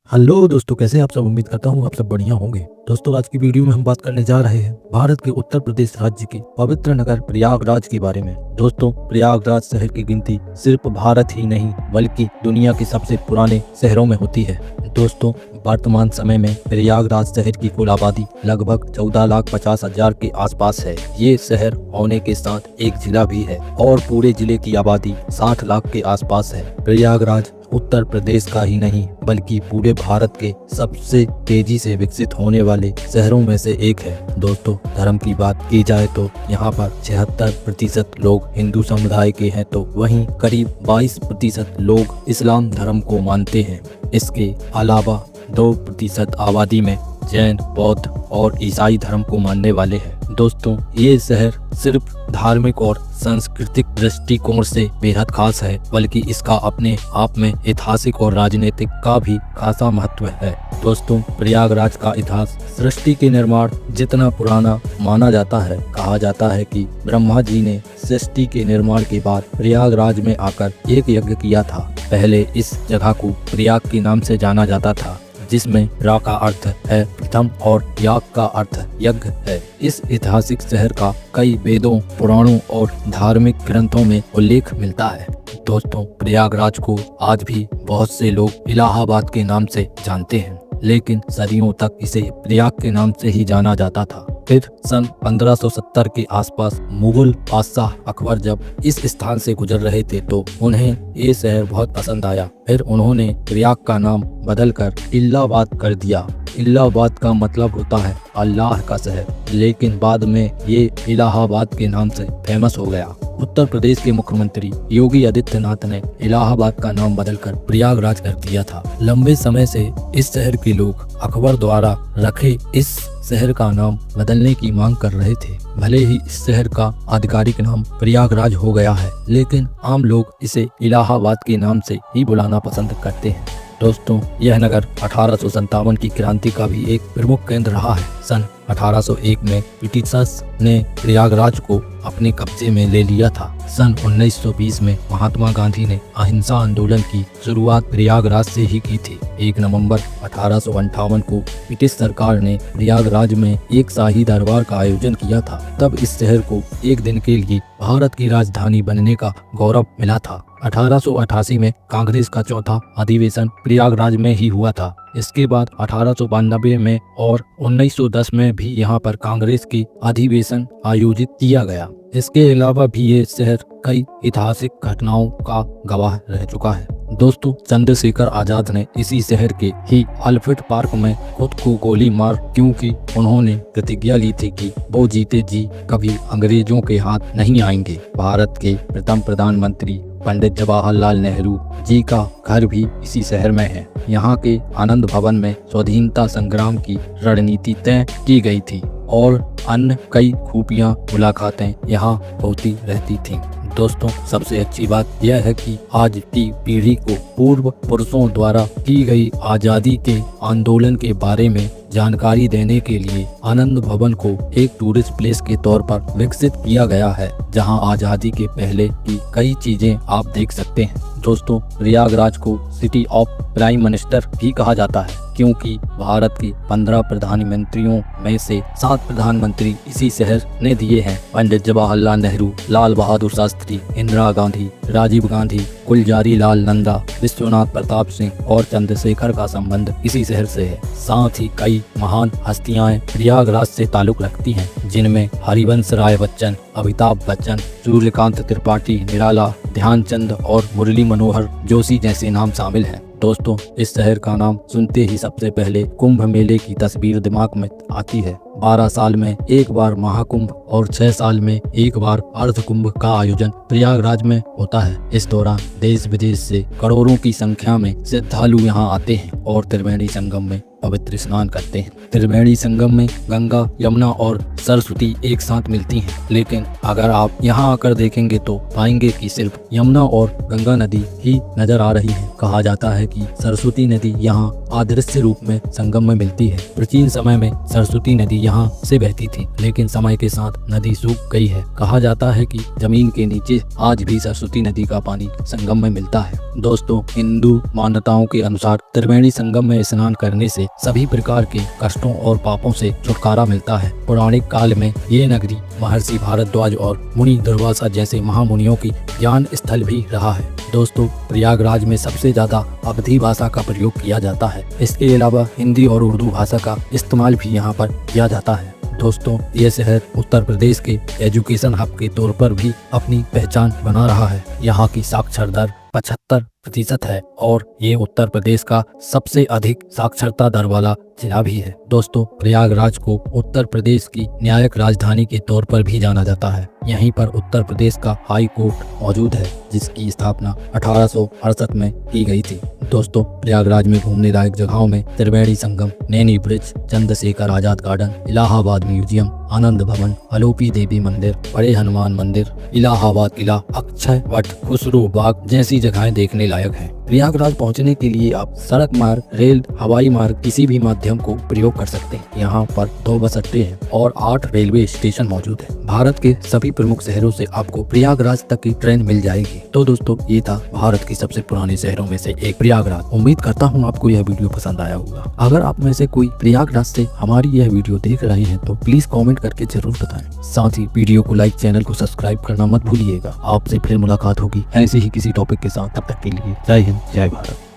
Hello दोस्तों, कैसे आप सब। उम्मीद करता हूँ आप सब बढ़िया होंगे। दोस्तों, आज की वीडियो में हम बात करने जा रहे हैं भारत के उत्तर प्रदेश राज्य के पवित्र नगर प्रयागराज के बारे में। दोस्तों, प्रयागराज शहर की गिनती सिर्फ भारत ही नहीं बल्कि दुनिया के सबसे पुराने शहरों में होती है। दोस्तों, वर्तमान समय में प्रयागराज शहर की कुल आबादी लगभग 14,50,000 के आसपास है। ये शहर होने के साथ एक जिला भी है और पूरे जिले की आबादी 60 लाख के आसपास है। प्रयागराज उत्तर प्रदेश का ही नहीं बल्कि पूरे भारत के सबसे तेजी से विकसित होने वाले शहरों में से एक है। दोस्तों, धर्म की बात की जाए तो यहाँ पर 76% लोग हिंदू समुदाय के हैं तो वहीं करीब 22% लोग इस्लाम धर्म को मानते हैं। इसके अलावा 2% आबादी में जैन, बौद्ध और ईसाई धर्म को मानने वाले हैं। दोस्तों, ये शहर सिर्फ धार्मिक और सांस्कृतिक दृष्टिकोण से बेहद खास है बल्कि इसका अपने आप में ऐतिहासिक और राजनीतिक का भी खासा महत्व है। दोस्तों, प्रयागराज का इतिहास सृष्टि के निर्माण जितना पुराना माना जाता है। कहा जाता है कि ब्रह्मा जी ने सृष्टि के निर्माण के बाद प्रयागराज में आकर एक यज्ञ किया था। पहले इस जगह को प्रयाग के नाम से जाना जाता था, जिसमें रा का अर्थ है प्रथम और याग का अर्थ यज्ञ है। इस ऐतिहासिक शहर का कई वेदों, पुराणों और धार्मिक ग्रंथों में उल्लेख मिलता है। दोस्तों, प्रयागराज को आज भी बहुत से लोग इलाहाबाद के नाम से जानते हैं, लेकिन सदियों तक इसे प्रयाग के नाम से ही जाना जाता था। फिर सन 1570 के आसपास मुगल बादशाह अकबर जब इस स्थान से गुजर रहे थे तो उन्हें ये शहर बहुत पसंद आया। फिर उन्होंने प्रयाग का नाम बदलकर इलाहाबाद कर दिया। इलाहाबाद का मतलब होता है अल्लाह का शहर, लेकिन बाद में ये इलाहाबाद के नाम से फेमस हो गया। उत्तर प्रदेश के मुख्यमंत्री योगी आदित्यनाथ ने इलाहाबाद का नाम बदलकर प्रयागराज कर दिया था। लंबे समय से इस शहर के लोग अकबर द्वारा रखे इस शहर का नाम बदलने की मांग कर रहे थे। भले ही इस शहर का आधिकारिक नाम प्रयागराज हो गया है, लेकिन आम लोग इसे इलाहाबाद के नाम से ही बुलाना पसंद करते हैं। दोस्तों, यह नगर 1857 की क्रांति का भी एक प्रमुख केंद्र रहा है। सन 1801 में ब्रिटिशर्स ने प्रयागराज को अपने कब्जे में ले लिया था। सन 1920 में महात्मा गांधी ने अहिंसा आंदोलन की शुरुआत प्रयागराज से ही की थी। 1 नवंबर 1858 को ब्रिटिश सरकार ने प्रयागराज में एक शाही दरबार का आयोजन किया था। तब इस शहर को एक दिन के लिए भारत की राजधानी बनने का गौरव मिला था। 1888 में कांग्रेस का चौथा अधिवेशन प्रयागराज में ही हुआ था। इसके बाद 1892 में और 1910 में भी यहाँ पर कांग्रेस की अधिवेशन आयोजित किया गया। इसके अलावा भी ये शहर कई ऐतिहासिक घटनाओं का गवाह रह चुका है। दोस्तों, चंद्रशेखर आजाद ने इसी शहर के ही अल्फ्रेड पार्क में खुद को गोली मार, क्योंकि उन्होंने प्रतिज्ञा ली थी कि वो जीते जी कभी अंग्रेजों के हाथ नहीं आएंगे। भारत के प्रथम प्रधानमंत्री पंडित जवाहरलाल नेहरू जी का घर भी इसी शहर में है। यहाँ के आनंद भवन में स्वाधीनता संग्राम की रणनीति तय की गई थी और अन्य कई खूबियां, मुलाकातें यहाँ होती रहती थीं। दोस्तों, सबसे अच्छी बात यह है कि आज की पीढ़ी को पूर्व पुरुषों द्वारा की गई आजादी के आंदोलन के बारे में जानकारी देने के लिए आनंद भवन को एक टूरिस्ट प्लेस के तौर पर विकसित किया गया है, जहां आजादी के पहले की कई चीजें आप देख सकते हैं। दोस्तों, प्रयागराज को सिटी ऑफ प्राइम मिनिस्टर भी कहा जाता है, क्योंकि भारत के 15 प्रधानमंत्रियों में से 7 प्रधानमंत्री इसी शहर ने दिए हैं। पंडित जवाहरलाल नेहरू, लाल बहादुर शास्त्री, इंदिरा गांधी, राजीव गांधी, गुलजारी लाल नंदा, विश्वनाथ प्रताप सिंह और चंद्रशेखर का संबंध इसी शहर से है। साथ ही कई महान हस्तियां प्रयागराज से ताल्लुक रखती हैं, जिनमें हरिवंश राय बच्चन, अमिताभ बच्चन, सूर्यकांत त्रिपाठी, निराला, ध्यानचंद और मुरली मनोहर जोशी जैसे नाम शामिल हैं। दोस्तों, इस शहर का नाम सुनते ही सबसे पहले कुंभ मेले की तस्वीर दिमाग में आती है। 12 साल में एक बार महाकुंभ और 6 साल में एक बार अर्ध कुंभ का आयोजन प्रयागराज में होता है। इस दौरान देश विदेश से करोड़ों की संख्या में श्रद्धालु यहाँ आते हैं और त्रिवेणी संगम में पवित्र स्नान करते हैं। त्रिवेणी संगम में गंगा, यमुना और सरस्वती एक साथ मिलती हैं, लेकिन अगर आप यहाँ आकर देखेंगे तो पाएंगे कि सिर्फ यमुना और गंगा नदी ही नजर आ रही है। कहा जाता है कि सरस्वती नदी यहाँ अदृश्य रूप में संगम में मिलती है। प्राचीन समय में सरस्वती नदी यहाँ से बहती थी, लेकिन समय के साथ नदी सूख गई है। कहा जाता है कि जमीन के नीचे आज भी सरस्वती नदी का पानी संगम में मिलता है। दोस्तों, हिंदू मान्यताओं के अनुसार त्रिवेणी संगम में स्नान करने से सभी प्रकार के कष्टों और पापों से छुटकारा मिलता है। पौराणिक काल में ये नगरी महर्षि भारद्वाज और मुनि दुर्वासा जैसे महामुनियों की ज्ञान स्थल भी रहा है। दोस्तों, प्रयागराज में सबसे ज्यादा अवधी भाषा का प्रयोग किया जाता है। इसके अलावा हिंदी और उर्दू भाषा का इस्तेमाल भी यहाँ पर किया जाता है। दोस्तों, ये शहर उत्तर प्रदेश के एजुकेशन हब के तौर पर भी अपनी पहचान बना रहा है। यहाँ की साक्षर दर 75% है और ये उत्तर प्रदेश का सबसे अधिक साक्षरता दर वाला जिला भी है। दोस्तों, प्रयागराज को उत्तर प्रदेश की न्यायिक राजधानी के तौर पर भी जाना जाता है। यहीं पर उत्तर प्रदेश का हाई कोर्ट मौजूद है, जिसकी स्थापना 1868 में की गई थी। दोस्तों, प्रयागराज में घूमने लायक जगहों में Triveni Sangam, Naini bridge, Chandrashekhar Azad garden, Allahabad museum, आनंद भवन, अलोपी देवी मंदिर, बड़े हनुमान मंदिर, इलाहाबाद किला, अक्षय वट, खुसरो बाग जैसी जगहें देखने लायक हैं। प्रयागराज पहुंचने के लिए आप सड़क मार्ग, रेल, हवाई मार्ग किसी भी माध्यम को प्रयोग कर सकते हैं। यहाँ पर 2 बस अड्डे हैं और 8 रेलवे स्टेशन मौजूद है। भारत के सभी प्रमुख शहरों से आपको प्रयागराज तक की ट्रेन मिल जाएगी। तो दोस्तों, ये था भारत के सबसे पुराने शहरों में से एक प्रयागराज। उम्मीद करता हूँ आपको यह वीडियो पसंद आया होगा। अगर आप में से कोई प्रयागराज से हमारी यह वीडियो देख रहे हैं तो प्लीज कॉमेंट करके जरूर बताएं। साथ ही वीडियो को लाइक, चैनल को सब्सक्राइब करना मत भूलिएगा। आपसे फिर मुलाकात होगी ऐसे ही किसी टॉपिक के साथ। तब तक के लिए जय हिंद, जय भारत।